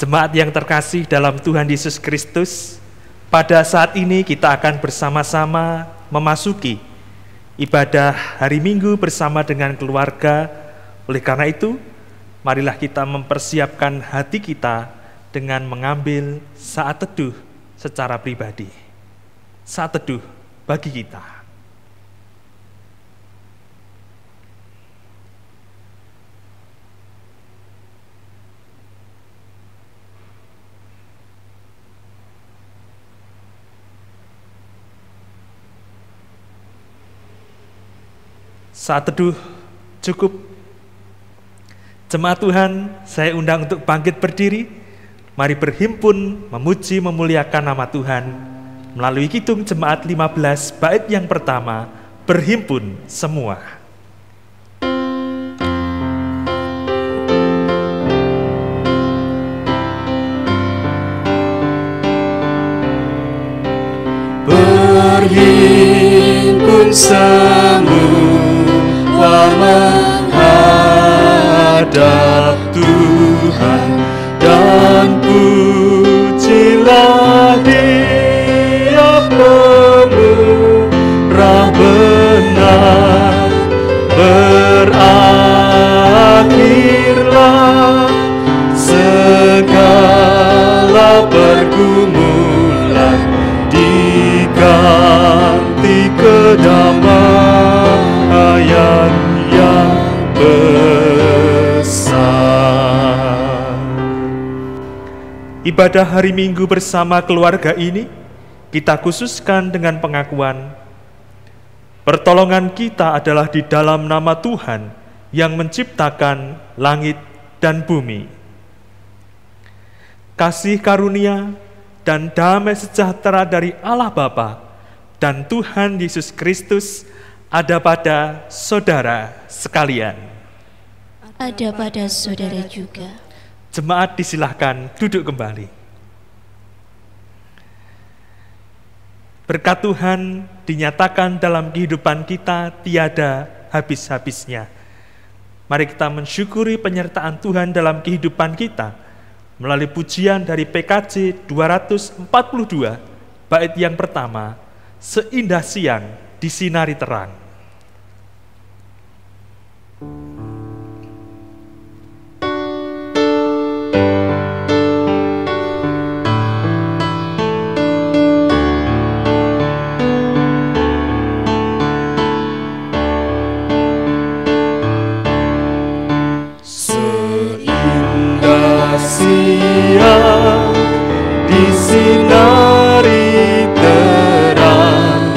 Jemaat yang terkasih dalam Tuhan Yesus Kristus, pada saat ini kita akan bersama-sama memasuki ibadah hari Minggu bersama dengan keluarga. Oleh karena itu, marilah kita mempersiapkan hati kita dengan mengambil saat teduh secara pribadi. Saat teduh bagi kita. Saat teduh cukup. Jemaat Tuhan, saya undang untuk bangkit berdiri. Mari berhimpun memuji memuliakan nama Tuhan melalui Kidung Jemaat 15 bait yang pertama, berhimpun semua. Berhimpun semua menghadap Tuhan, dan pujilah Dia pemurah benar. Berakhirlah segala pergumulan, diganti kedamaian yang besar. Ibadah hari Minggu bersama keluarga ini kita khususkan dengan pengakuan pertolongan kita adalah di dalam nama Tuhan yang menciptakan langit dan bumi. Kasih karunia dan damai sejahtera dari Allah Bapa dan Tuhan Yesus Kristus ada pada saudara sekalian. Ada pada saudara juga. Jemaat disilahkan duduk kembali. Berkat Tuhan dinyatakan dalam kehidupan kita tiada habis-habisnya. Mari kita mensyukuri penyertaan Tuhan dalam kehidupan kita melalui pujian dari PKJ 242 bait yang pertama, seindah siang disinari terang. Siang disinari terang,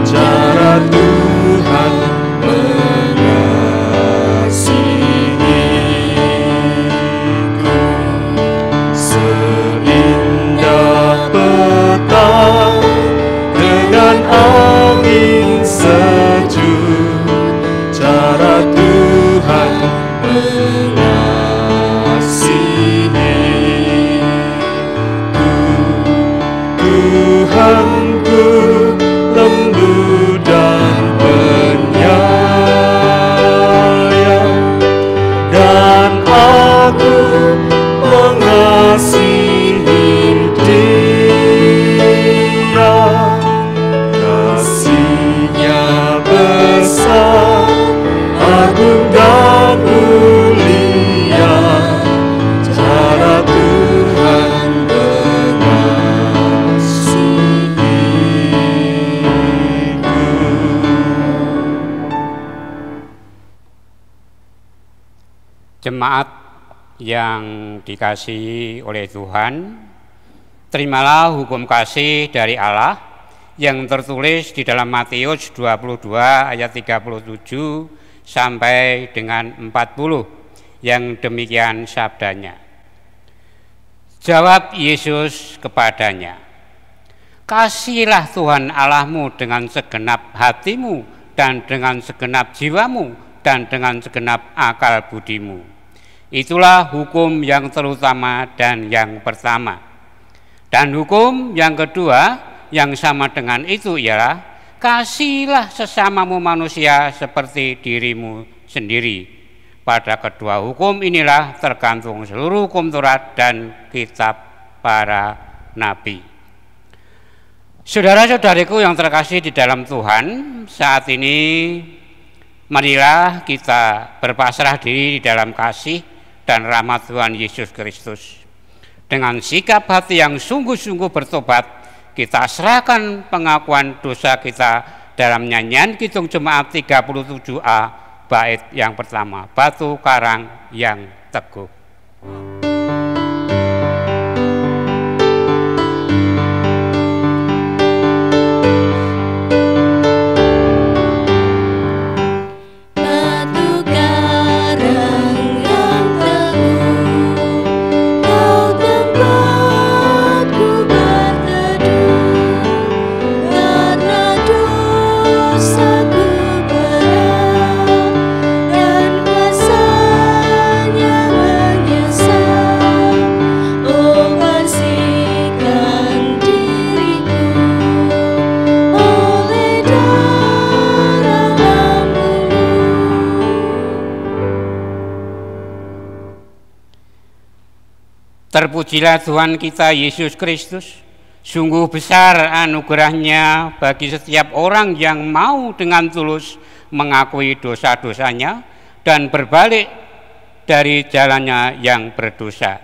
cara Tuhan mengasihiku. Seindah petang dengan angin sejuk, cara Tuhan Tuhanku lembut dan penyayang, dan aku mengasihi Dia. Kasih-Nya besar, agung dan mulia, cara Tuhan Jemaat yang dikasihi oleh Tuhan, terimalah hukum kasih dari Allah yang tertulis di dalam Matius 22 ayat 37 sampai dengan 40, yang demikian sabdanya. Jawab Yesus kepadanya, "Kasihilah Tuhan Allahmu dengan segenap hatimu dan dengan segenap jiwamu dan dengan segenap akal budimu. Itulah hukum yang terutama dan yang pertama. Dan hukum yang kedua yang sama dengan itu ialah, kasihilah sesamamu manusia seperti dirimu sendiri. Pada kedua hukum inilah tergantung seluruh hukum Taurat dan kitab para nabi. Saudara-saudariku yang terkasih di dalam Tuhan, saat ini marilah kita berpasrah diri di dalam kasih dan rahmat Tuhan Yesus Kristus. Dengan sikap hati yang sungguh-sungguh bertobat, kita serahkan pengakuan dosa kita dalam nyanyian Kidung Jemaat 37A bait yang pertama, Batu Karang yang Teguh. Terpujilah Tuhan kita Yesus Kristus. Sungguh besar anugerah-Nya bagi setiap orang yang mau dengan tulus mengakui dosa-dosanya dan berbalik dari jalannya yang berdosa.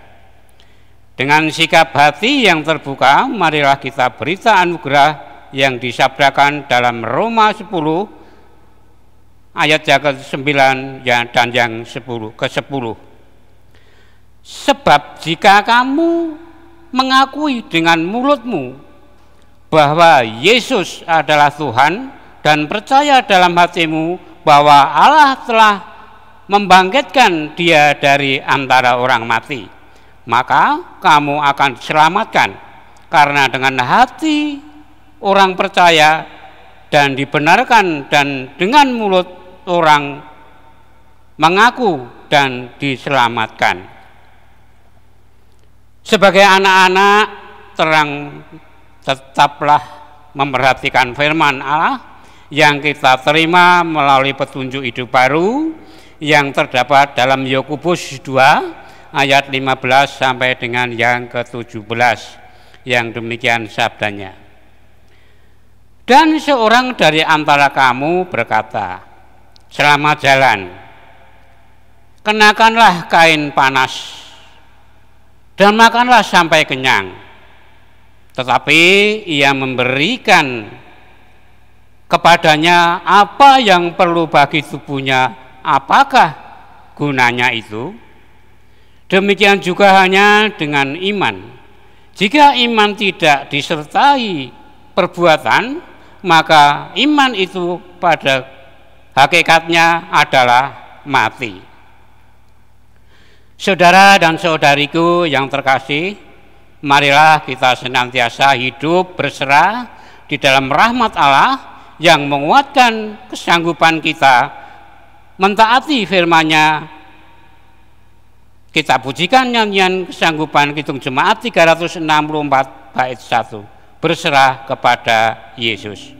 Dengan sikap hati yang terbuka, marilah kita berita anugerah yang disabdakan dalam Roma 10 ayat yang ke-9 dan yang ke-10. Sebab jika kamu mengakui dengan mulutmu bahwa Yesus adalah Tuhan dan percaya dalam hatimu bahwa Allah telah membangkitkan Dia dari antara orang mati, maka kamu akan diselamatkan. Karena dengan hati orang percaya dan dibenarkan, dan dengan mulut orang mengaku dan diselamatkan. Sebagai anak-anak terang, tetaplah memperhatikan firman Allah yang kita terima melalui petunjuk hidup baru yang terdapat dalam Yakobus 2 ayat 15 sampai dengan yang ke-17, yang demikian sabdanya. Dan seorang dari antara kamu berkata, selamat jalan, kenakanlah kain panas dan makanlah sampai kenyang. Tetapi ia memberikan kepadanya apa yang perlu bagi tubuhnya, apakah gunanya itu? Demikian juga hanya dengan iman. Jika iman tidak disertai perbuatan, maka iman itu pada hakikatnya adalah mati. Saudara dan saudariku yang terkasih, marilah kita senantiasa hidup berserah di dalam rahmat Allah yang menguatkan kesanggupan kita mentaati firman-Nya. Kita pujikan nyanyian kesanggupan Kidung Jemaat 364 bait 1, berserah kepada Yesus.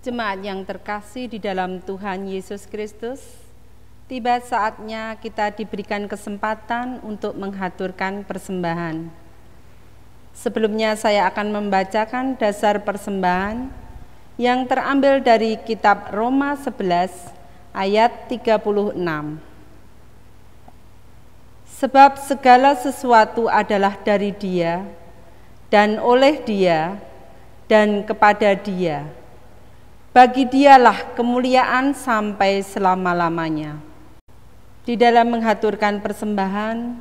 Jemaat yang terkasih di dalam Tuhan Yesus Kristus, tiba saatnya kita diberikan kesempatan untuk menghaturkan persembahan. Sebelumnya saya akan membacakan dasar persembahan yang terambil dari kitab Roma 11 ayat 36. Sebab segala sesuatu adalah dari Dia, dan oleh Dia, dan kepada Dia. Bagi Dialah kemuliaan sampai selama-lamanya. Di dalam menghaturkan persembahan,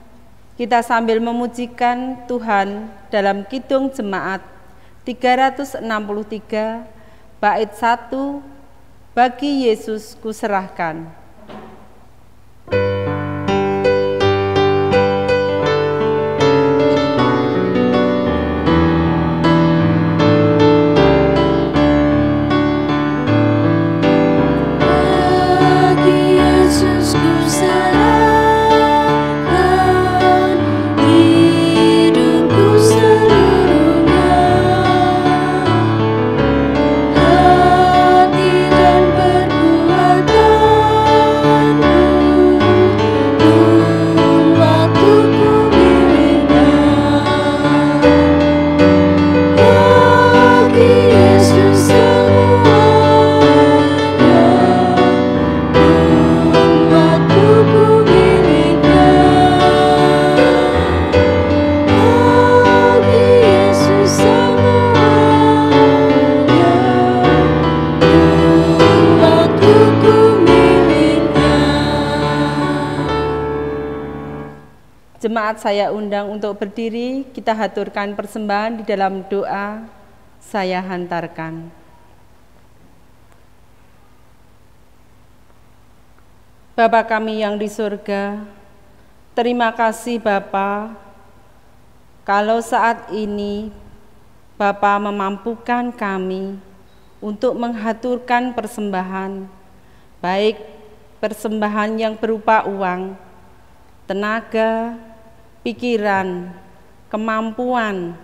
kita sambil memujikan Tuhan dalam Kidung Jemaat 363, bait 1, bagi Yesus kuserahkan. Jemaat saya undang untuk berdiri, kita haturkan persembahan di dalam doa saya hantarkan. Bapa kami yang di surga, terima kasih Bapa, kalau saat ini Bapa memampukan kami untuk menghaturkan persembahan, baik persembahan yang berupa uang, tenaga, pikiran, kemampuan.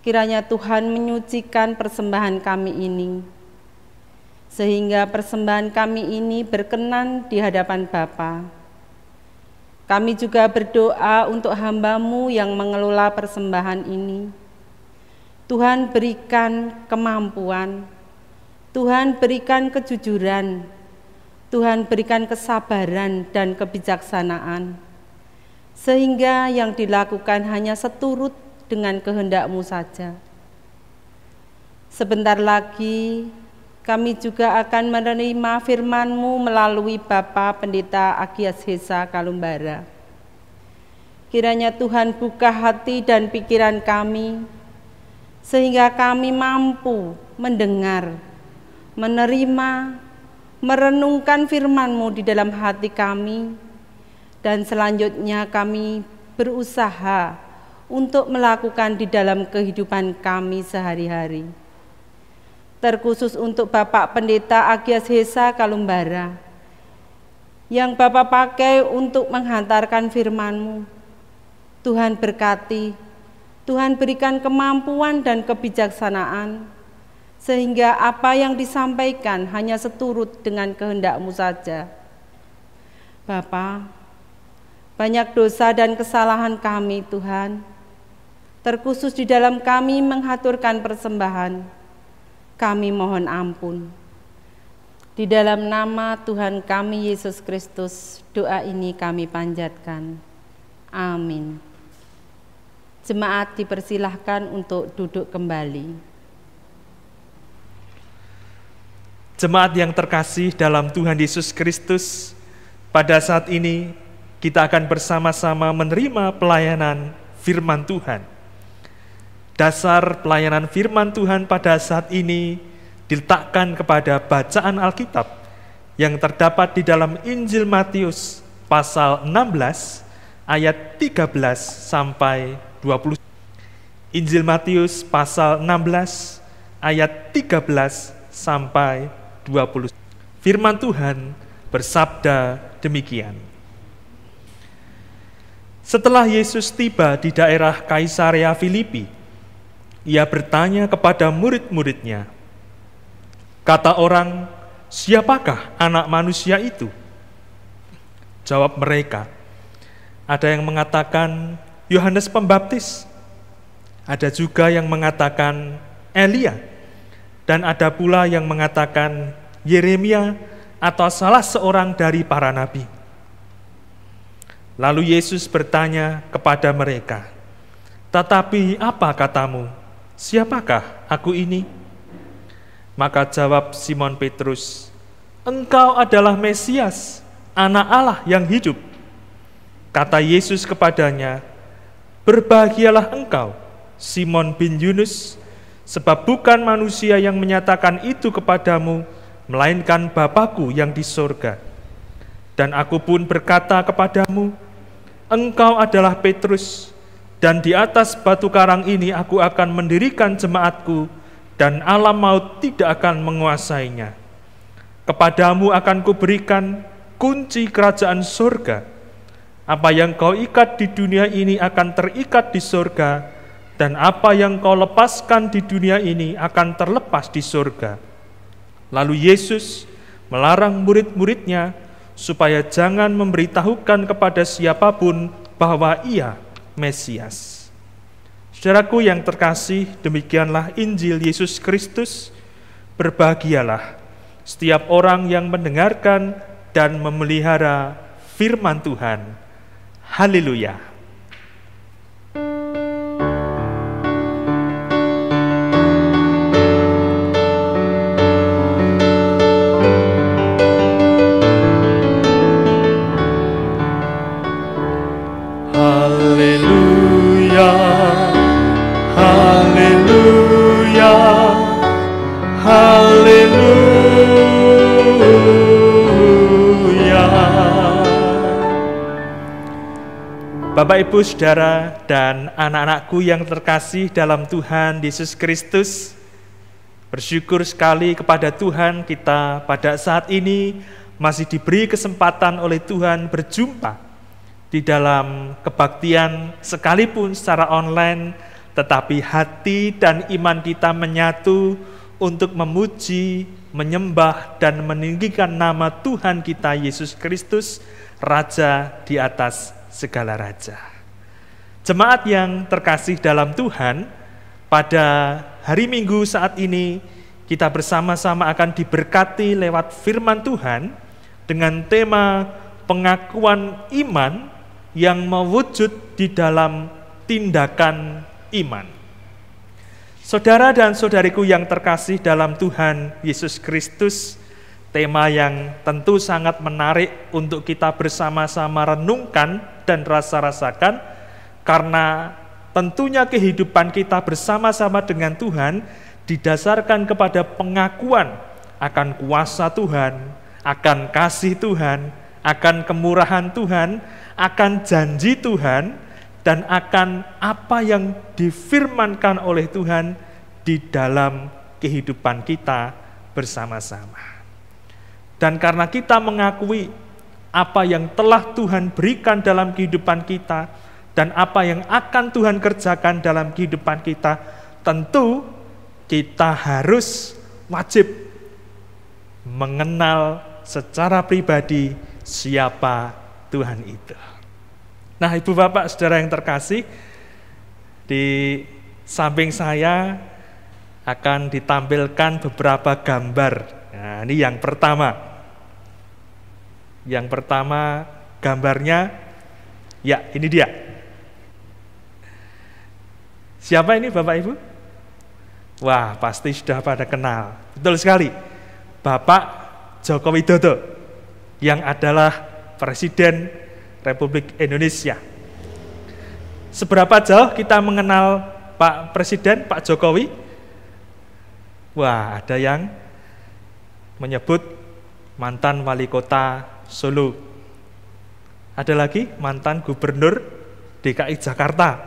Kiranya Tuhan menyucikan persembahan kami ini, sehingga persembahan kami ini berkenan di hadapan Bapa. Kami juga berdoa untuk hamba-Mu yang mengelola persembahan ini. Tuhan berikan kemampuan, Tuhan berikan kejujuran, Tuhan berikan kesabaran dan kebijaksanaan, sehingga yang dilakukan hanya seturut dengan kehendak-Mu saja. Sebentar lagi kami juga akan menerima firman-Mu melalui Bapak Pendeta Agias Hesa Kalumbara. Kiranya Tuhan buka hati dan pikiran kami, sehingga kami mampu mendengar, menerima, merenungkan firman-Mu di dalam hati kami, dan selanjutnya kami berusaha untuk melakukan di dalam kehidupan kami sehari-hari. Terkhusus untuk Bapak Pendeta Agias Hesa Kalumbara, yang Bapak pakai untuk menghantarkan firman-Mu. Tuhan berkati, Tuhan berikan kemampuan dan kebijaksanaan, sehingga apa yang disampaikan hanya seturut dengan kehendak-Mu saja. Bapa, banyak dosa dan kesalahan kami Tuhan, terkhusus di dalam kami menghaturkan persembahan, kami mohon ampun. Di dalam nama Tuhan kami Yesus Kristus, doa ini kami panjatkan. Amin. Jemaat dipersilahkan untuk duduk kembali. Jemaat yang terkasih dalam Tuhan Yesus Kristus, pada saat ini kita akan bersama-sama menerima pelayanan firman Tuhan. Dasar pelayanan firman Tuhan pada saat ini diletakkan kepada bacaan Alkitab yang terdapat di dalam Injil Matius pasal 16 ayat 13 sampai 20. Injil Matius pasal 16 ayat 13 sampai 20. Firman Tuhan bersabda demikian. Setelah Yesus tiba di daerah Kaisarea Filipi, Ia bertanya kepada murid-muridnya, kata orang, siapakah anak manusia itu? Jawab mereka, ada yang mengatakan Yohanes Pembaptis, Ada juga yang mengatakan Elia, dan ada pula yang mengatakan Yeremia atau salah seorang dari para nabi. Lalu Yesus bertanya kepada mereka, "Tetapi apa katamu? Siapakah aku ini?" Maka jawab Simon Petrus, "Engkau adalah Mesias, Anak Allah yang hidup." Kata Yesus kepadanya, "Berbahagialah engkau, Simon bin Yunus, sebab bukan manusia yang menyatakan itu kepadamu, melainkan Bapa-Ku yang di sorga. Dan aku pun berkata kepadamu, engkau adalah Petrus, dan di atas batu karang ini aku akan mendirikan jemaatku, dan alam maut tidak akan menguasainya. Kepadamu akan kuberikan kunci kerajaan sorga. Apa yang kau ikat di dunia ini akan terikat di sorga, dan apa yang kau lepaskan di dunia ini akan terlepas di sorga." Lalu Yesus melarang murid-muridnya supaya jangan memberitahukan kepada siapapun bahwa ia Mesias. Saudaraku yang terkasih, demikianlah Injil Yesus Kristus. Berbahagialah setiap orang yang mendengarkan dan memelihara firman Tuhan. Haleluya. Haleluya, haleluya, haleluya. Bapak, Ibu, Saudara, dan anak-anakku yang terkasih dalam Tuhan Yesus Kristus, bersyukur sekali kepada Tuhan kita pada saat ini masih diberi kesempatan oleh Tuhan berjumpa di dalam kebaktian sekalipun secara online, tetapi hati dan iman kita menyatu untuk memuji, menyembah, dan meninggikan nama Tuhan kita Yesus Kristus, Raja di atas segala raja. Jemaat yang terkasih dalam Tuhan, pada hari Minggu saat ini kita bersama-sama akan diberkati lewat firman Tuhan dengan tema pengakuan iman yang mewujud di dalam tindakan iman. Saudara dan saudariku yang terkasih dalam Tuhan Yesus Kristus, tema yang tentu sangat menarik untuk kita bersama-sama renungkan dan rasa-rasakan, karena tentunya kehidupan kita bersama-sama dengan Tuhan didasarkan kepada pengakuan akan kuasa Tuhan, akan kasih Tuhan, akan kemurahan Tuhan, akan janji Tuhan, dan akan apa yang difirmankan oleh Tuhan di dalam kehidupan kita bersama-sama. Dan karena kita mengakui apa yang telah Tuhan berikan dalam kehidupan kita dan apa yang akan Tuhan kerjakan dalam kehidupan kita, tentu kita harus wajib mengenal secara pribadi siapa Tuhan itu. Nah, Ibu Bapak Saudara yang terkasih, di samping saya akan ditampilkan beberapa gambar. Nah, ini yang pertama. Yang pertama gambarnya, ya ini dia. Siapa ini Bapak Ibu? Wah, pasti sudah pada kenal. Betul sekali. Bapak Joko Widodo yang adalah Presiden Republik Indonesia. Seberapa jauh kita mengenal Pak Presiden, Pak Jokowi? Wah, ada yang menyebut mantan wali kota Solo. Ada lagi mantan gubernur DKI Jakarta.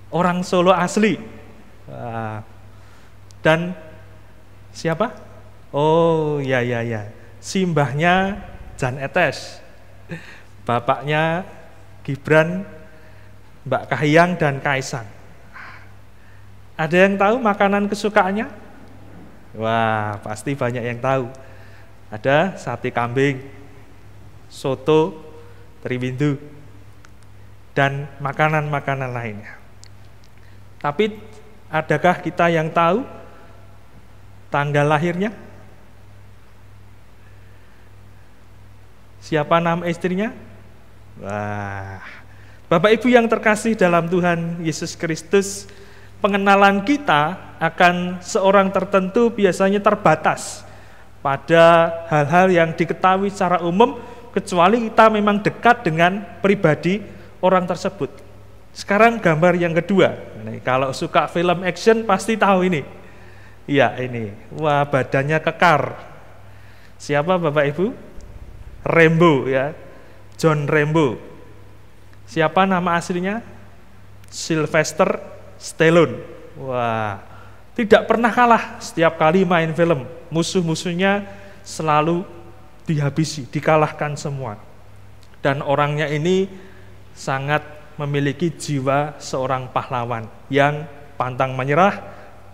Orang Solo asli. Dan siapa? Oh, ya. Simbahnya Jan Etes. Bapaknya Gibran, Mbak Kahiyang, dan Kaisang. Ada yang tahu makanan kesukaannya? Wah, pasti banyak yang tahu. Ada sate kambing, soto, teriwindu, dan makanan-makanan lainnya. Tapi adakah kita yang tahu tanggal lahirnya? Siapa nama istrinya? Wah, Bapak Ibu yang terkasih dalam Tuhan Yesus Kristus, pengenalan kita akan seorang tertentu biasanya terbatas pada hal-hal yang diketahui secara umum, kecuali kita memang dekat dengan pribadi orang tersebut. Sekarang gambar yang kedua. Nih, kalau suka film action pasti tahu ini. Iya, ini. Wah, badannya kekar. Siapa Bapak Ibu? Rambo, ya. John Rambo. Siapa nama aslinya? Sylvester Stallone. Wah, tidak pernah kalah setiap kali main film. Musuh-musuhnya selalu dihabisi, dikalahkan semua. Dan orangnya ini sangat memiliki jiwa seorang pahlawan yang pantang menyerah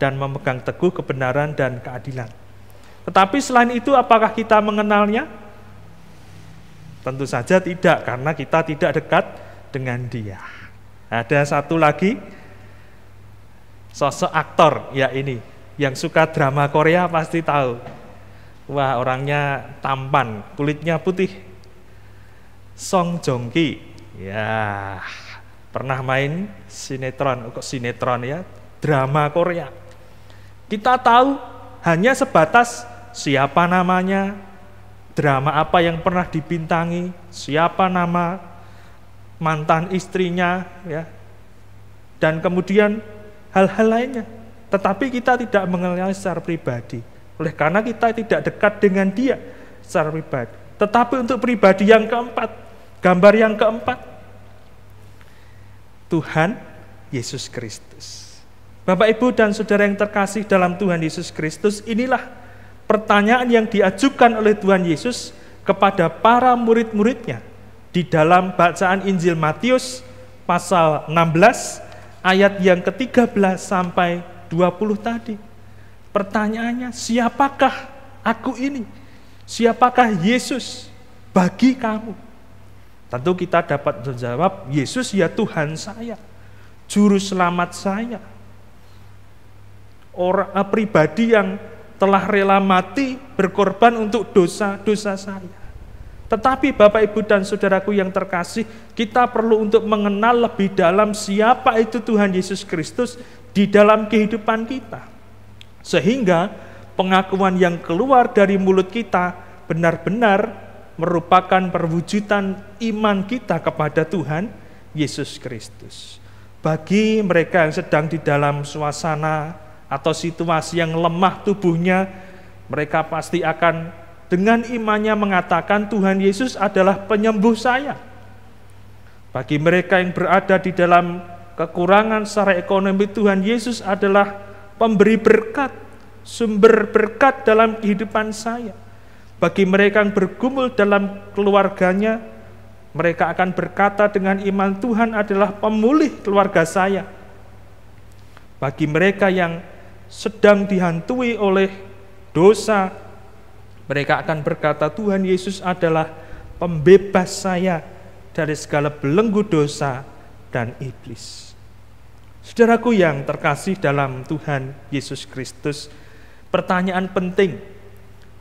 dan memegang teguh kebenaran dan keadilan. Tetapi selain itu, apakah kita mengenalnya? Tentu saja tidak, karena kita tidak dekat dengan dia. Ada satu lagi sosok aktor, ya ini, yang suka drama Korea pasti tahu. Wah, orangnya tampan, kulitnya putih. Song Joong Ki, ya, pernah main sinetron ya, drama Korea. Kita tahu hanya sebatas siapa namanya, drama apa yang pernah dibintangi, siapa nama mantan istrinya, ya, dan kemudian hal-hal lainnya. Tetapi kita tidak mengenal secara pribadi, oleh karena kita tidak dekat dengan dia secara pribadi. Tetapi untuk pribadi yang keempat, gambar yang keempat, Tuhan Yesus Kristus. Bapak, Ibu, dan saudara yang terkasih dalam Tuhan Yesus Kristus, inilah pertanyaan yang diajukan oleh Tuhan Yesus kepada para murid-muridnya di dalam bacaan Injil Matius pasal 16 ayat yang ke-13 sampai 20 tadi. Pertanyaannya, siapakah aku ini? Siapakah Yesus bagi kamu? Tentu kita dapat menjawab, Yesus ya Tuhan saya, juru selamat saya, orang pribadi yang telah rela mati berkorban untuk dosa-dosa saya. Tetapi Bapak, Ibu, dan saudaraku yang terkasih, kita perlu untuk mengenal lebih dalam siapa itu Tuhan Yesus Kristus di dalam kehidupan kita, sehingga pengakuan yang keluar dari mulut kita benar-benar merupakan perwujudan iman kita kepada Tuhan Yesus Kristus. Bagi mereka yang sedang di dalam suasana atau situasi yang lemah tubuhnya, mereka pasti akan dengan imannya mengatakan Tuhan Yesus adalah penyembuh saya. Bagi mereka yang berada di dalam kekurangan secara ekonomi, Tuhan Yesus adalah pemberi berkat, sumber berkat dalam kehidupan saya. Bagi mereka yang bergumul dalam keluarganya, mereka akan berkata dengan iman, Tuhan adalah pemulih keluarga saya. Bagi mereka yang sedang dihantui oleh dosa, mereka akan berkata, Tuhan Yesus adalah pembebas saya dari segala belenggu dosa dan iblis. Saudaraku yang terkasih dalam Tuhan Yesus Kristus, pertanyaan penting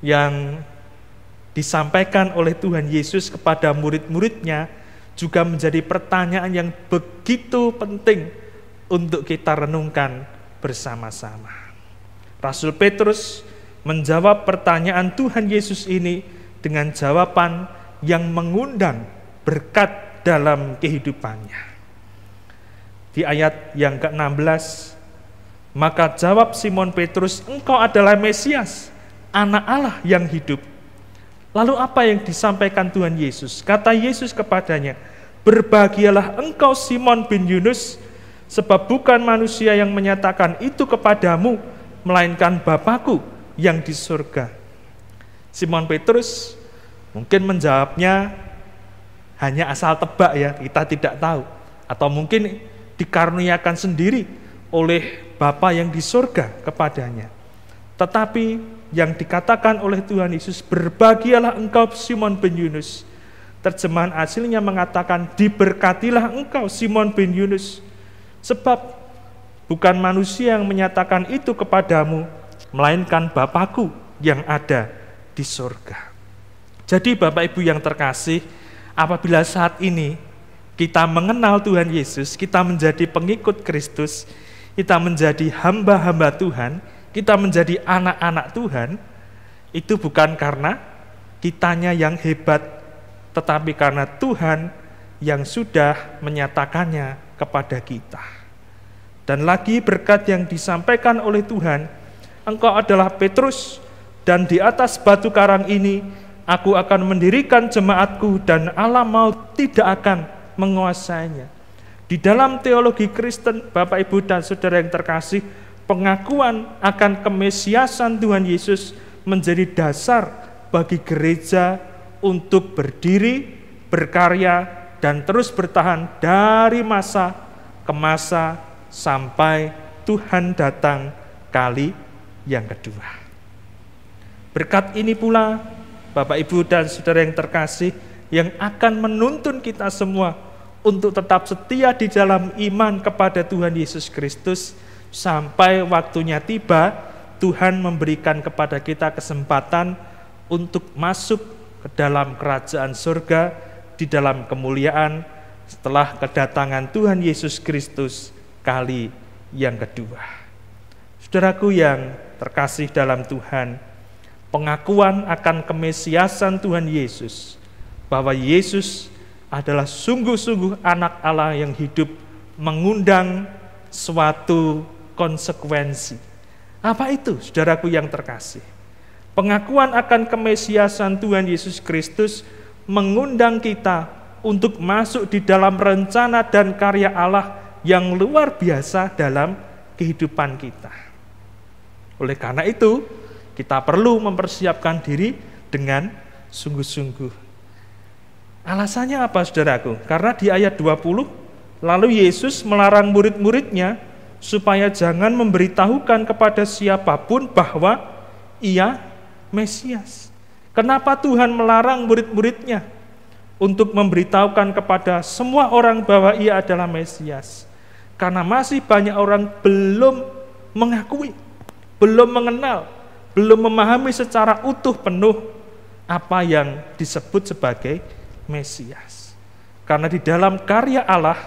yang disampaikan oleh Tuhan Yesus kepada murid-muridnya juga menjadi pertanyaan yang begitu penting untuk kita renungkan bersama-sama. Rasul Petrus menjawab pertanyaan Tuhan Yesus ini dengan jawaban yang mengundang berkat dalam kehidupannya. Di ayat yang ke-16, maka jawab Simon Petrus, engkau adalah Mesias, anak Allah yang hidup. Lalu apa yang disampaikan Tuhan Yesus? Kata Yesus kepadanya, berbahagialah engkau Simon bin Yunus, sebab bukan manusia yang menyatakan itu kepadamu, melainkan Bapa-Ku yang di surga. Simon Petrus mungkin menjawabnya hanya asal tebak, ya, kita tidak tahu. Atau mungkin dikaruniakan sendiri oleh Bapa yang di surga kepadanya. Tetapi yang dikatakan oleh Tuhan Yesus, berbahagialah engkau Simon bin Yunus. Terjemahan aslinya mengatakan, diberkatilah engkau Simon bin Yunus, sebab Bukan manusia yang menyatakan itu kepadamu, melainkan Bapa-Ku yang ada di surga. Jadi Bapak Ibu yang terkasih, apabila saat ini kita mengenal Tuhan Yesus, kita menjadi pengikut Kristus, kita menjadi hamba-hamba Tuhan, kita menjadi anak-anak Tuhan, itu bukan karena kitanya yang hebat, tetapi karena Tuhan yang sudah menyatakannya kepada kita. Dan lagi berkat yang disampaikan oleh Tuhan, engkau adalah Petrus, dan di atas batu karang ini aku akan mendirikan jemaatku, dan alam maut tidak akan menguasainya. Di dalam teologi Kristen, Bapak Ibu dan Saudara yang terkasih, pengakuan akan kemesiasan Tuhan Yesus menjadi dasar bagi gereja untuk berdiri, berkarya, dan terus bertahan dari masa ke masa sampai Tuhan datang kali yang kedua. Berkat ini pula, Bapak Ibu dan Saudara yang terkasih, yang akan menuntun kita semua untuk tetap setia di dalam iman kepada Tuhan Yesus Kristus sampai waktunya tiba, Tuhan memberikan kepada kita kesempatan untuk masuk ke dalam kerajaan surga di dalam kemuliaan setelah kedatangan Tuhan Yesus Kristus kali yang kedua. Saudaraku yang terkasih dalam Tuhan, pengakuan akan kemesiasan Tuhan Yesus, bahwa Yesus adalah sungguh-sungguh anak Allah yang hidup, mengundang suatu konsekuensi. Apa itu, saudaraku yang terkasih? Pengakuan akan kemesiasan Tuhan Yesus Kristus mengundang kita untuk masuk di dalam rencana dan karya Allah yang luar biasa dalam kehidupan kita. Oleh karena itu, kita perlu mempersiapkan diri dengan sungguh-sungguh. Alasannya apa, saudaraku? Karena di ayat 20, lalu Yesus melarang murid-muridnya supaya jangan memberitahukan kepada siapapun bahwa ia Mesias. Kenapa Tuhan melarang murid-muridnya untuk memberitahukan kepada semua orang bahwa ia adalah Mesias? Karena masih banyak orang belum mengakui, belum mengenal, belum memahami secara utuh penuh apa yang disebut sebagai Mesias. Karena di dalam karya Allah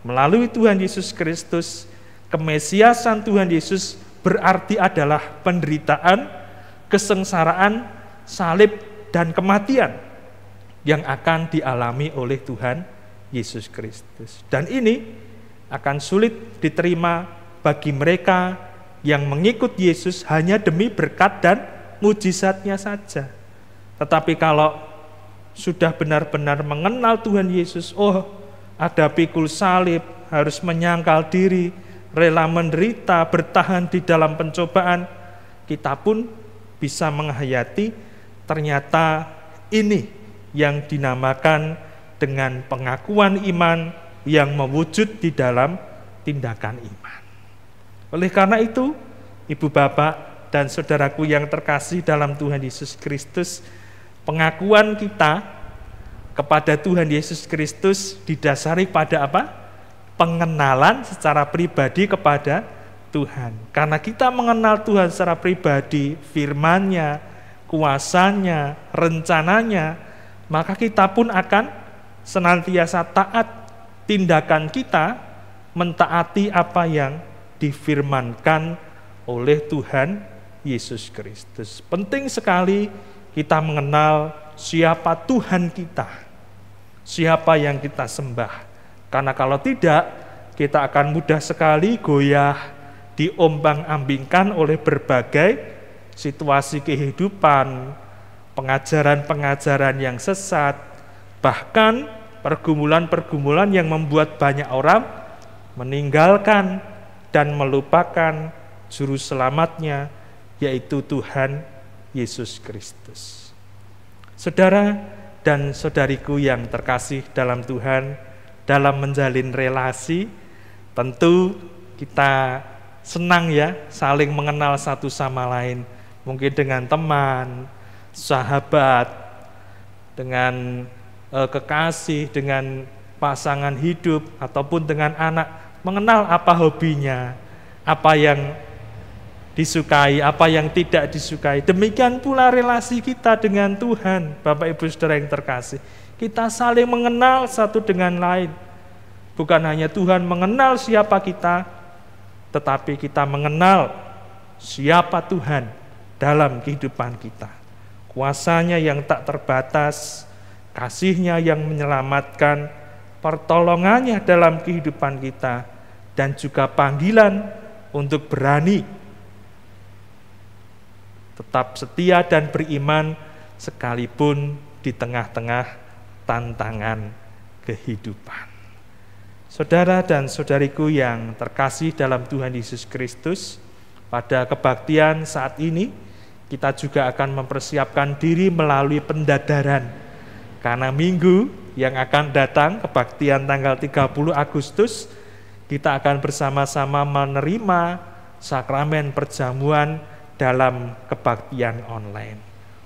melalui Tuhan Yesus Kristus, kemesiasan Tuhan Yesus berarti adalah penderitaan, kesengsaraan, salib, dan kematian yang akan dialami oleh Tuhan Yesus Kristus. Dan ini akan sulit diterima bagi mereka yang mengikut Yesus hanya demi berkat dan mujizatnya saja. Tetapi kalau sudah benar-benar mengenal Tuhan Yesus, ada pikul salib, harus menyangkal diri, rela menderita, bertahan di dalam pencobaan, kita pun bisa menghayati ternyata ini yang dinamakan dengan pengakuan iman yang mewujud di dalam tindakan iman. Oleh karena itu, Ibu Bapak dan saudaraku yang terkasih dalam Tuhan Yesus Kristus, pengakuan kita kepada Tuhan Yesus Kristus didasari pada apa? Pengenalan secara pribadi kepada Tuhan. Karena kita mengenal Tuhan secara pribadi, firman-Nya, kuasanya, rencananya, maka kita pun akan senantiasa taat. Tindakan kita mentaati apa yang difirmankan oleh Tuhan Yesus Kristus. Penting sekali kita mengenal siapa Tuhan kita, siapa yang kita sembah. Karena kalau tidak, kita akan mudah sekali goyah, diombang-ambingkan oleh berbagai situasi kehidupan, pengajaran-pengajaran yang sesat, bahkan pergumulan-pergumulan yang membuat banyak orang meninggalkan dan melupakan juru selamatnya, yaitu Tuhan Yesus Kristus. Saudara dan saudariku yang terkasih dalam Tuhan, dalam menjalin relasi, tentu kita senang ya saling mengenal satu sama lain. Mungkin dengan teman, sahabat, dengan kekasih, dengan pasangan hidup, ataupun dengan anak, mengenal apa hobinya, apa yang disukai, apa yang tidak disukai. Demikian pula relasi kita dengan Tuhan, Bapak Ibu Saudara yang terkasih. Kita saling mengenal satu dengan lain. Bukan hanya Tuhan mengenal siapa kita, tetapi kita mengenal siapa Tuhan dalam kehidupan kita. Kuasanya yang tak terbatas, kasih-Nya yang menyelamatkan, pertolongannya dalam kehidupan kita, dan juga panggilan untuk berani tetap setia dan beriman sekalipun di tengah-tengah tantangan kehidupan. Saudara dan saudariku yang terkasih dalam Tuhan Yesus Kristus, pada kebaktian saat ini kita juga akan mempersiapkan diri melalui pendadaran. Karena minggu yang akan datang, kebaktian tanggal 30 Agustus, kita akan bersama-sama menerima sakramen perjamuan dalam kebaktian online.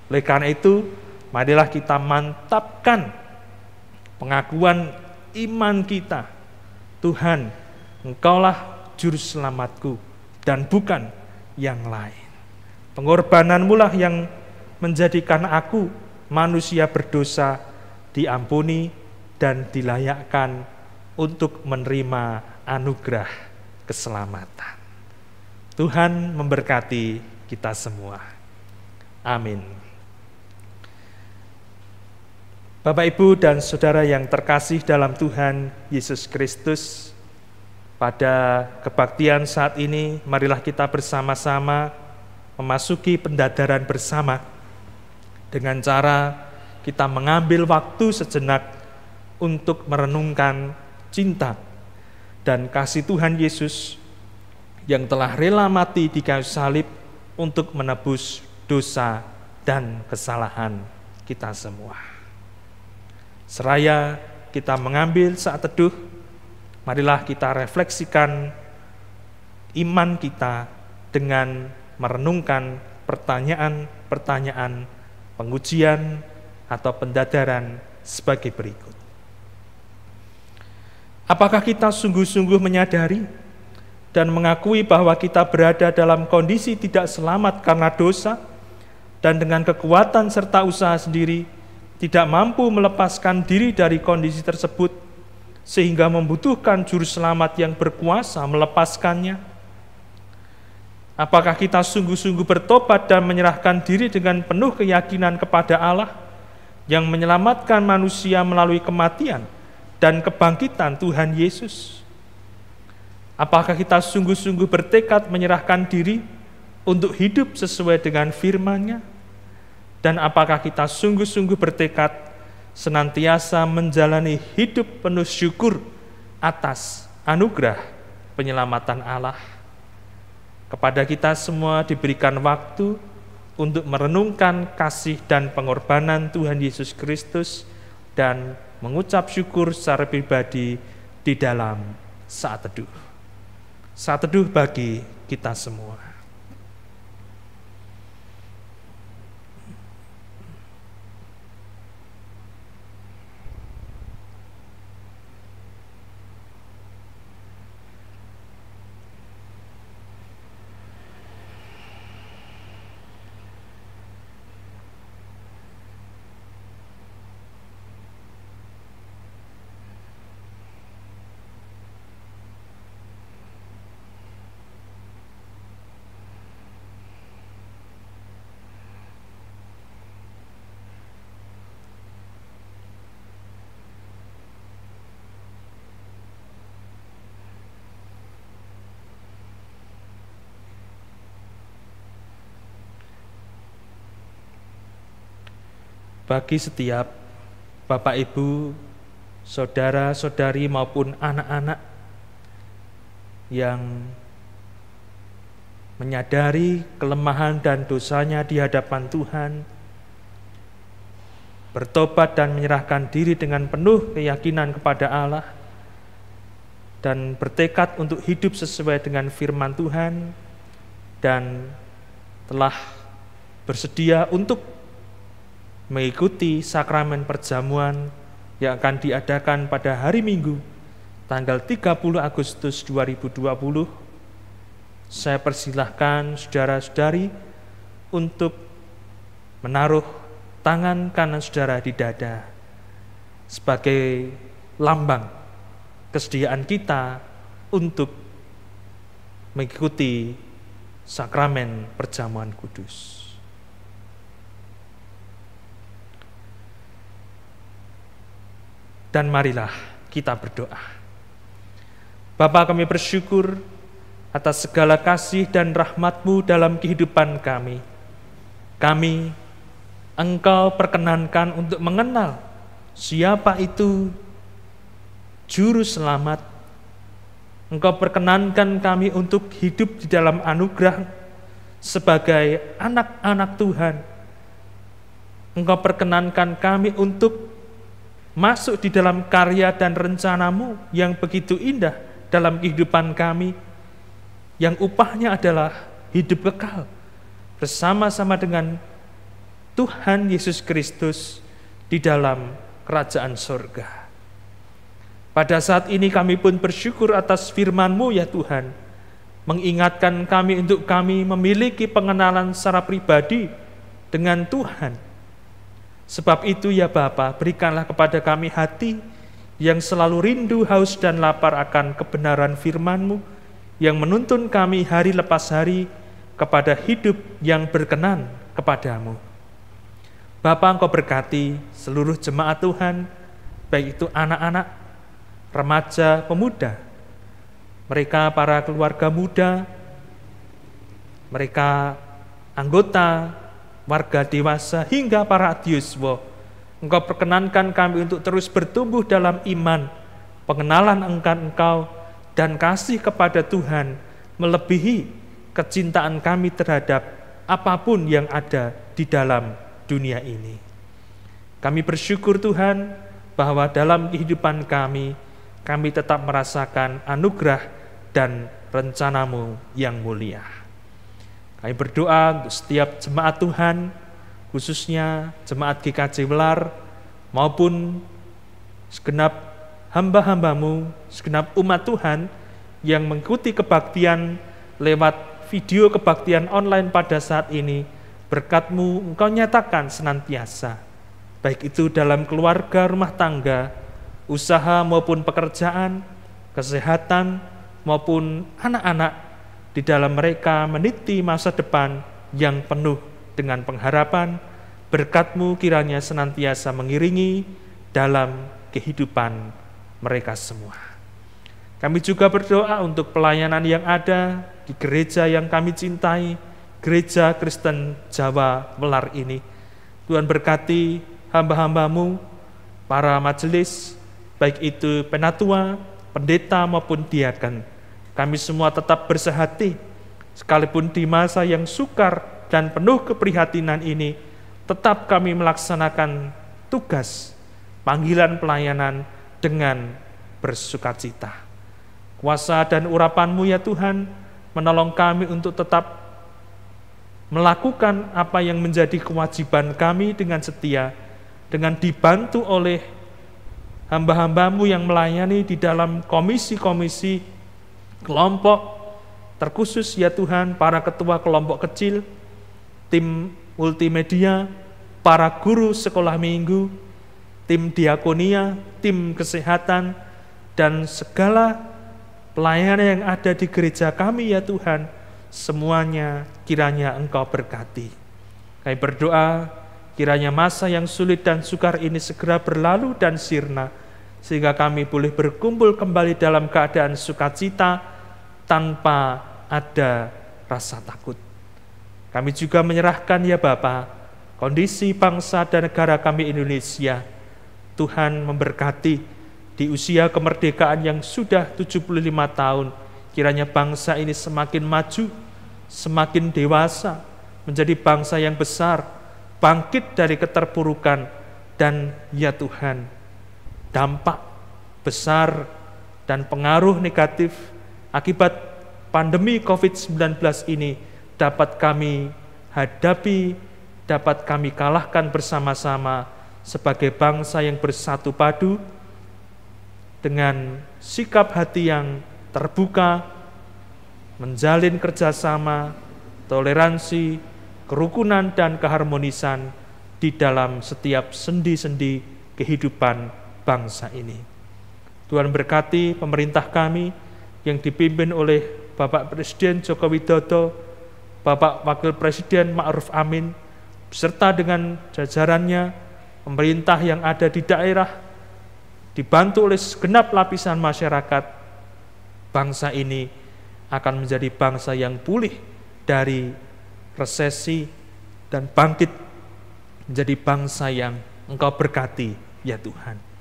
Oleh karena itu, marilah kita mantapkan pengakuan iman kita. Tuhan, Engkaulah juru selamatku dan bukan yang lain. Pengorbananmu lah yang menjadikan aku manusia berdosa diampuni dan dilayakkan untuk menerima anugerah keselamatan. Tuhan memberkati kita semua. Amin. Bapak, Ibu, dan Saudara yang terkasih dalam Tuhan Yesus Kristus, pada kebaktian saat ini, marilah kita bersama-sama memasuki pendadaran bersama dengan cara kita mengambil waktu sejenak untuk merenungkan cinta dan kasih Tuhan Yesus yang telah rela mati di kayu salib untuk menebus dosa dan kesalahan kita semua. Seraya kita mengambil saat teduh, marilah kita refleksikan iman kita dengan merenungkan pertanyaan-pertanyaan pengujian atau pendadaran sebagai berikut. Apakah kita sungguh-sungguh menyadari dan mengakui bahwa kita berada dalam kondisi tidak selamat karena dosa, dan dengan kekuatan serta usaha sendiri tidak mampu melepaskan diri dari kondisi tersebut, sehingga membutuhkan juru selamat yang berkuasa melepaskannya? Apakah kita sungguh-sungguh bertobat dan menyerahkan diri dengan penuh keyakinan kepada Allah yang menyelamatkan manusia melalui kematian dan kebangkitan Tuhan Yesus? Apakah kita sungguh-sungguh bertekad menyerahkan diri untuk hidup sesuai dengan firman-Nya? Dan apakah kita sungguh-sungguh bertekad senantiasa menjalani hidup penuh syukur atas anugerah penyelamatan Allah? Kepada kita semua diberikan waktu untuk merenungkan kasih dan pengorbanan Tuhan Yesus Kristus dan mengucap syukur secara pribadi di dalam saat teduh. Saat teduh bagi kita semua. Bagi setiap Bapak, Ibu, saudara-saudari maupun anak-anak yang menyadari kelemahan dan dosanya di hadapan Tuhan, bertobat dan menyerahkan diri dengan penuh keyakinan kepada Allah, dan bertekad untuk hidup sesuai dengan firman Tuhan, dan telah bersedia untuk mengikuti sakramen perjamuan yang akan diadakan pada hari Minggu tanggal 30 Agustus 2020, saya persilahkan saudara-saudari untuk menaruh tangan kanan saudara di dada sebagai lambang kesediaan kita untuk mengikuti sakramen perjamuan kudus. Dan marilah kita berdoa. Bapa, kami bersyukur atas segala kasih dan rahmat-Mu dalam kehidupan kami. Engkau perkenankan untuk mengenal siapa itu Juru Selamat. Engkau perkenankan kami untuk hidup di dalam anugerah sebagai anak-anak Tuhan. Engkau perkenankan kami untuk masuk di dalam karya dan rencana-Mu yang begitu indah dalam kehidupan kami, yang upahnya adalah hidup kekal bersama-sama dengan Tuhan Yesus Kristus di dalam kerajaan surga. Pada saat ini kami pun bersyukur atas firman-Mu ya Tuhan, mengingatkan kami untuk kami memiliki pengenalan secara pribadi dengan Tuhan. Sebab itu ya Bapa, berikanlah kepada kami hati yang selalu rindu, haus, dan lapar akan kebenaran firman-Mu, yang menuntun kami hari lepas hari kepada hidup yang berkenan kepadamu. Bapa, Engkau berkati seluruh jemaat Tuhan, baik itu anak-anak, remaja, pemuda, mereka para keluarga muda, mereka anggota, warga dewasa, hingga para adiuswa. Engkau perkenankan kami untuk terus bertumbuh dalam iman, pengenalan Engkau, dan kasih kepada Tuhan melebihi kecintaan kami terhadap apapun yang ada di dalam dunia ini. Kami bersyukur Tuhan bahwa dalam kehidupan kami tetap merasakan anugerah dan rencana-Mu yang mulia. Kami berdoa untuk setiap jemaat Tuhan, khususnya jemaat GKJ Welar maupun segenap hamba-hamba-Mu, segenap umat Tuhan yang mengikuti kebaktian lewat video kebaktian online pada saat ini. Berkat-Mu Engkau nyatakan senantiasa, baik itu dalam keluarga, rumah tangga, usaha maupun pekerjaan, kesehatan maupun anak-anak, di dalam mereka meniti masa depan yang penuh dengan pengharapan. Berkat-Mu kiranya senantiasa mengiringi dalam kehidupan mereka semua. Kami juga berdoa untuk pelayanan yang ada di gereja yang kami cintai, Gereja Kristen Jawa Welar ini. Tuhan berkati hamba-hamba-Mu, para majelis, baik itu penatua, pendeta maupun diaken. Kami semua tetap bersehati, sekalipun di masa yang sukar dan penuh keprihatinan ini, tetap kami melaksanakan tugas panggilan pelayanan dengan bersukacita. Kuasa dan urapan-Mu ya Tuhan, menolong kami untuk tetap melakukan apa yang menjadi kewajiban kami dengan setia, dengan dibantu oleh hamba-hamba-Mu yang melayani di dalam komisi-komisi kelompok, terkhusus ya Tuhan, para ketua kelompok kecil, tim multimedia, para guru sekolah minggu, tim diakonia, tim kesehatan, dan segala pelayanan yang ada di gereja kami ya Tuhan, semuanya kiranya Engkau berkati. Kami berdoa kiranya masa yang sulit dan sukar ini segera berlalu dan sirna, sehingga kami boleh berkumpul kembali dalam keadaan sukacita tanpa ada rasa takut. Kami juga menyerahkan ya Bapa, kondisi bangsa dan negara kami Indonesia. Tuhan memberkati di usia kemerdekaan yang sudah 75 tahun, kiranya bangsa ini semakin maju, semakin dewasa, menjadi bangsa yang besar, bangkit dari keterpurukan, dan ya Tuhan, dampak besar dan pengaruh negatif akibat pandemi COVID-19 ini dapat kami hadapi, dapat kami kalahkan bersama-sama sebagai bangsa yang bersatu padu dengan sikap hati yang terbuka, menjalin kerjasama, toleransi, kerukunan, dan keharmonisan di dalam setiap sendi-sendi kehidupan bangsa ini. Tuhan berkati pemerintah kami yang dipimpin oleh Bapak Presiden Joko Widodo, Bapak Wakil Presiden Ma'ruf Amin, beserta dengan jajarannya, pemerintah yang ada di daerah, dibantu oleh segenap lapisan masyarakat, bangsa ini akan menjadi bangsa yang pulih dari resesi dan bangkit menjadi bangsa yang Engkau berkati, ya Tuhan.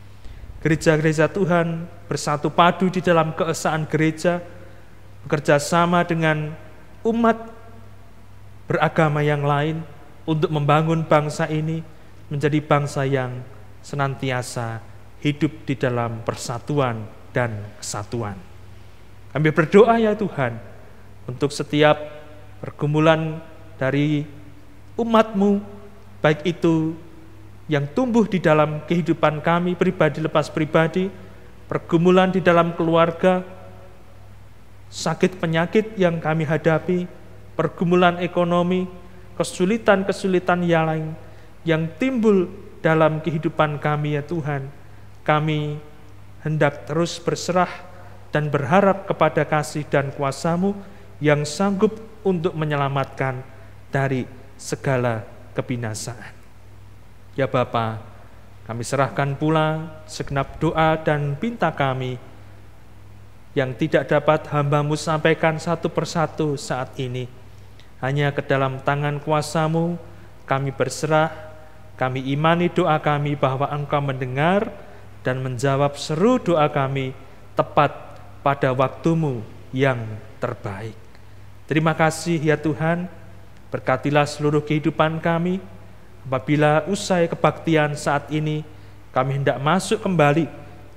Gereja-gereja Tuhan bersatu padu di dalam keesaan gereja, bekerja sama dengan umat beragama yang lain untuk membangun bangsa ini menjadi bangsa yang senantiasa hidup di dalam persatuan dan kesatuan. Kami berdoa ya Tuhan, untuk setiap pergumulan dari umat-Mu, baik itu yang tumbuh di dalam kehidupan kami pribadi lepas pribadi, pergumulan di dalam keluarga, sakit penyakit yang kami hadapi, pergumulan ekonomi, kesulitan-kesulitan yang lain yang timbul dalam kehidupan kami ya Tuhan. Kami hendak terus berserah dan berharap kepada kasih dan kuasa-Mu yang sanggup untuk menyelamatkan dari segala kebinasaan. Ya Bapa, kami serahkan pula segenap doa dan pinta kami yang tidak dapat hamba-Mu sampaikan satu persatu saat ini. Hanya ke dalam tangan kuasa-Mu kami berserah, kami imani doa kami bahwa Engkau mendengar dan menjawab seru doa kami tepat pada waktu-Mu yang terbaik. Terima kasih ya Tuhan, berkatilah seluruh kehidupan kami. Apabila usai kebaktian saat ini, kami hendak masuk kembali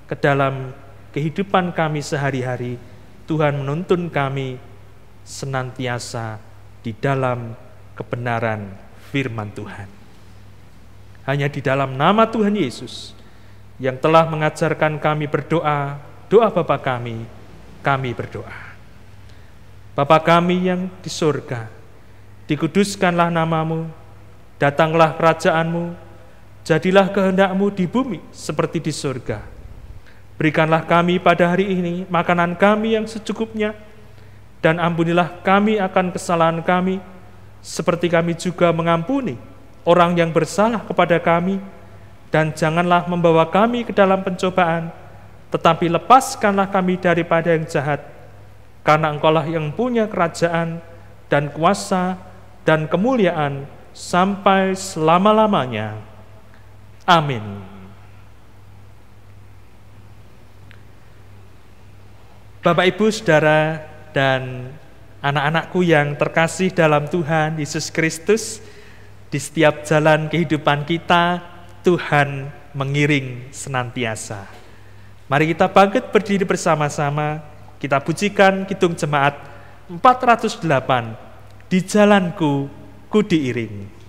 ke dalam kehidupan kami sehari-hari. Tuhan menuntun kami senantiasa di dalam kebenaran firman Tuhan. Hanya di dalam nama Tuhan Yesus yang telah mengajarkan kami berdoa, doa Bapa kami berdoa. Bapa kami yang di surga, dikuduskanlah nama-Mu, datanglah kerajaan-Mu, jadilah kehendak-Mu di bumi seperti di surga. Berikanlah kami pada hari ini makanan kami yang secukupnya, dan ampunilah kami akan kesalahan kami, seperti kami juga mengampuni orang yang bersalah kepada kami, dan janganlah membawa kami ke dalam pencobaan, tetapi lepaskanlah kami daripada yang jahat, karena Engkau-lah yang punya kerajaan dan kuasa dan kemuliaan sampai selama-lamanya. Amin. Bapak, Ibu, Saudara, dan anak-anakku yang terkasih dalam Tuhan Yesus Kristus, di setiap jalan kehidupan kita, Tuhan mengiring senantiasa. Mari kita bangkit berdiri bersama-sama, kita pujikan Kidung Jemaat 408, Di Jalanku Ku Diiring.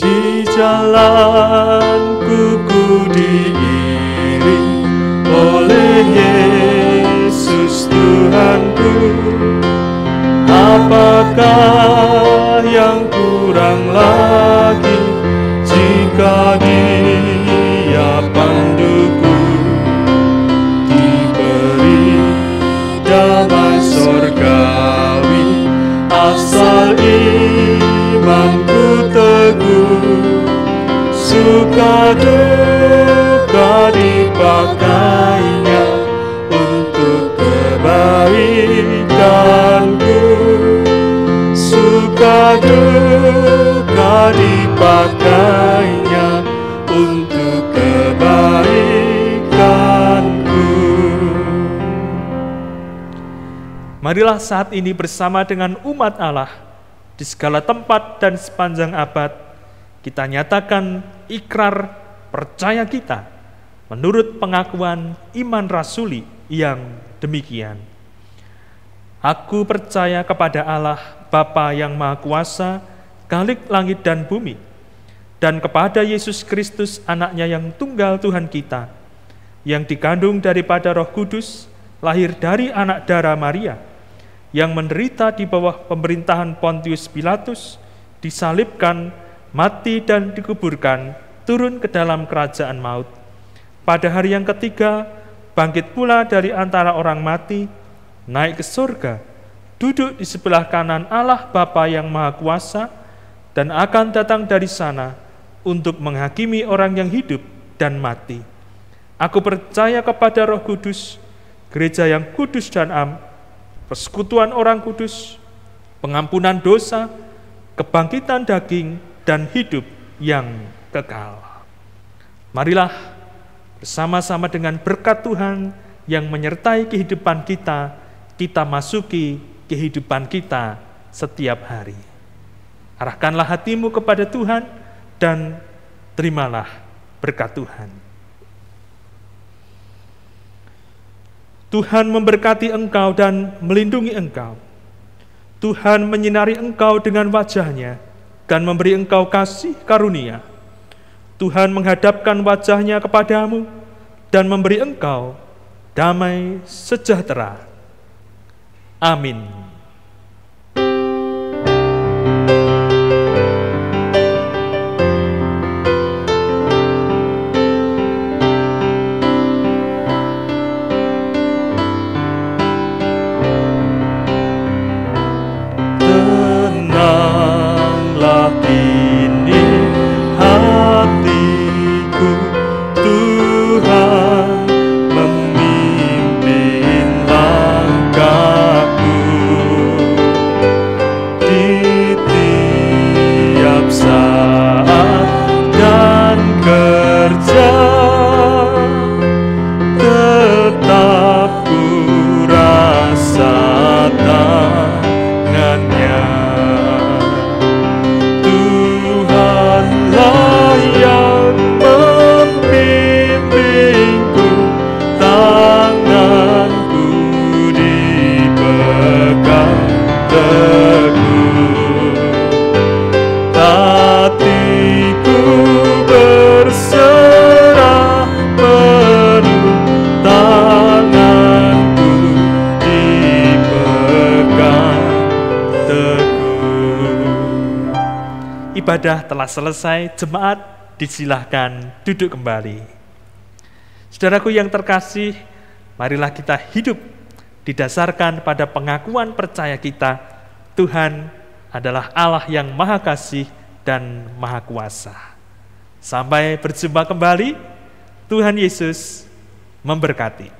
Di jalanku ku diiring oleh Yesus Tuhanku. Apakah yang kurang lagi jika Dia panduku? Diberi damai sorgawi asal imanku teguh, suka duka dipakainya untuk kebaikanku, suka duka dipakainya untuk kebaikanku. Marilah saat ini bersama dengan umat Allah di segala tempat dan sepanjang abad, kita nyatakan ikrar percaya kita menurut pengakuan iman rasuli yang demikian. Aku percaya kepada Allah, Bapa yang Maha Kuasa, Khalik langit dan bumi, dan kepada Yesus Kristus, Anaknya yang tunggal Tuhan kita, yang dikandung daripada Roh Kudus, lahir dari anak darah Maria, yang menderita di bawah pemerintahan Pontius Pilatus, disalibkan, mati dan dikuburkan, turun ke dalam kerajaan maut. Pada hari yang ketiga, bangkit pula dari antara orang mati, naik ke surga, duduk di sebelah kanan Allah Bapa yang Maha Kuasa, dan akan datang dari sana untuk menghakimi orang yang hidup dan mati. Aku percaya kepada Roh Kudus, gereja yang kudus dan am, persekutuan orang kudus, pengampunan dosa, kebangkitan daging, dan hidup yang kekal. Marilah bersama-sama dengan berkat Tuhan yang menyertai kehidupan kita, kita masuki kehidupan kita setiap hari. Arahkanlah hatimu kepada Tuhan dan terimalah berkat Tuhan. Tuhan memberkati engkau dan melindungi engkau. Tuhan menyinari engkau dengan wajah-Nya dan memberi engkau kasih karunia. Tuhan menghadapkan wajah-Nya kepadamu dan memberi engkau damai sejahtera. Amin. Tenanglah kini hatiku, Tuhan memimpin langkahku di tiap saat dan kerja. Tetap ku rasa tangannya. Tuhanlah yang membimbingku, tanganku dipegang teguh, hatiku berserah penuh, tanganku dipegang teguh. Ibadah telah selesai, jemaat disilahkan duduk kembali. Saudaraku yang terkasih, marilah kita hidup didasarkan pada pengakuan percaya kita, Tuhan adalah Allah yang Maha Kasih dan Maha Kuasa. Sampai berjumpa kembali, Tuhan Yesus memberkati.